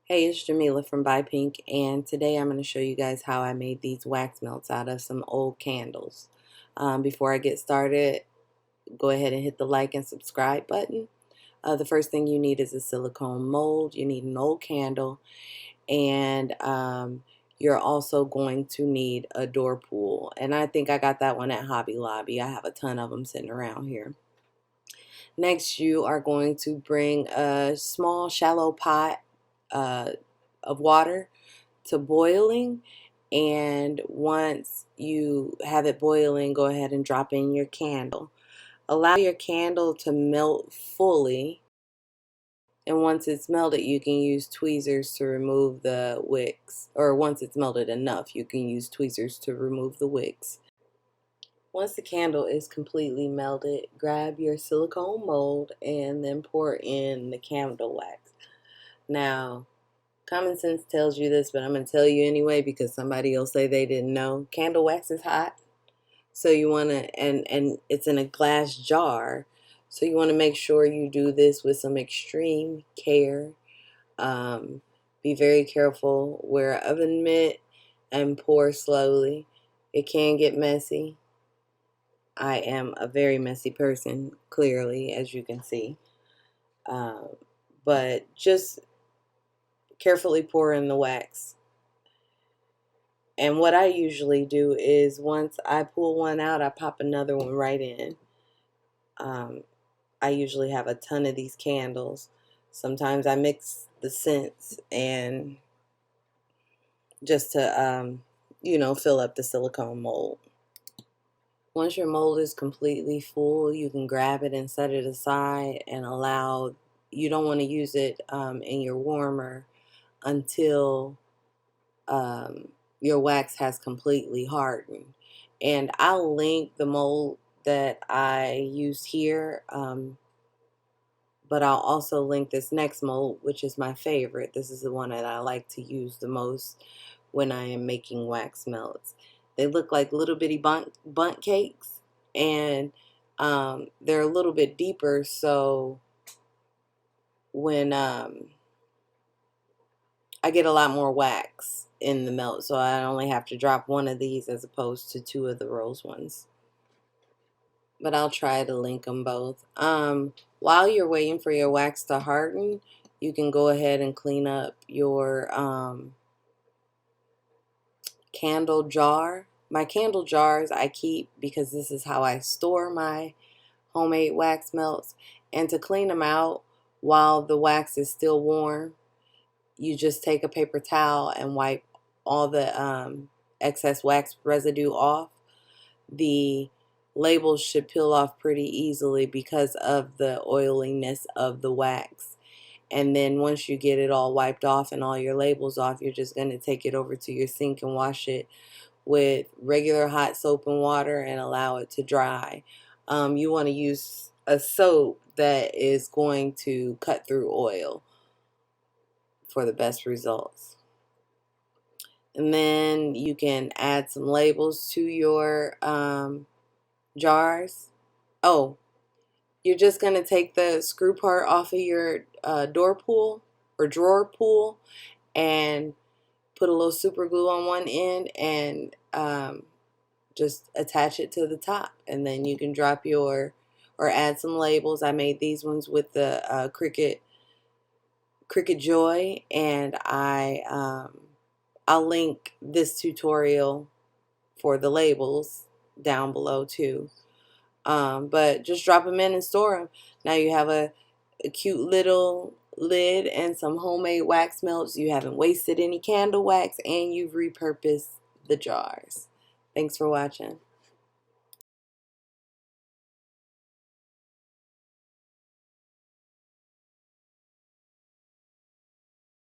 Hey, it's Jamila from Buy Pink, and today I'm going to show you guys how I made these wax melts out of some old candles. Before I get started, go ahead and hit the like and subscribe button. The first thing you need is a silicone mold. You need an old candle, and you're also going to need a door pull. And I think I got that one at Hobby Lobby. I have a ton of them sitting around here. Next, you are going to bring a small shallow pot uh, of water to boiling, and once you have it boiling, go ahead and drop in your candle. Allow your candle to melt fully, and once it's melted you can use tweezers to remove the wicks, or once it's melted enough you can use tweezers to remove the wicks. Once the candle is completely melted, grab your silicone mold and then pour in the candle wax. Now, common sense tells you this, but I'm going to tell you anyway because somebody will say they didn't know. Candle wax is hot. So you want to, and it's in a glass jar. So you want to make sure you do this with some extreme care. Be very careful. Wear an oven mitt and pour slowly. It can get messy. I am a very messy person, clearly, as you can see. But just carefully pour in the wax. And what I usually do is once I pull one out, I pop another one right in. I usually have a ton of these candles. Sometimes I mix the scents and just to, fill up the silicone mold. Once your mold is completely full, you can grab it and set it aside and you don't want to use it in your warmer until your wax has completely hardened. And I'll link the mold that I used here, but I'll also link this next mold, which is my favorite. This is the one that I like to use the most when I am making wax melts. They look like little bitty bunt cakes, and they're a little bit deeper, so when I get a lot more wax in the melt, so I only have to drop one of these as opposed to two of the rose ones. But I'll try to link them both. While you're waiting for your wax to harden, you can go ahead and clean up your candle jar. My candle jars I keep because this is how I store my homemade wax melts. And to clean them out while the wax is still warm, you just take a paper towel and wipe all the excess wax residue off. The labels should peel off pretty easily because of the oiliness of the wax. And then once you get it all wiped off and all your labels off, you're just going to take it over to your sink and wash it with regular hot soap and water and allow it to dry. You want to use a soap that is going to cut through oil for the best results. And then you can add some labels to your jars. Oh, you're just going to take the screw part off of your door pull or drawer pull and put a little super glue on one end and just attach it to the top. And then you can drop or add some labels. I made these ones with the Cricut Joy, and I'll link this tutorial for the labels down below too. But just drop them in and store them. Now you have a cute little lid and some homemade wax melts. You haven't wasted any candle wax, and you've repurposed the jars. Thanks for watching.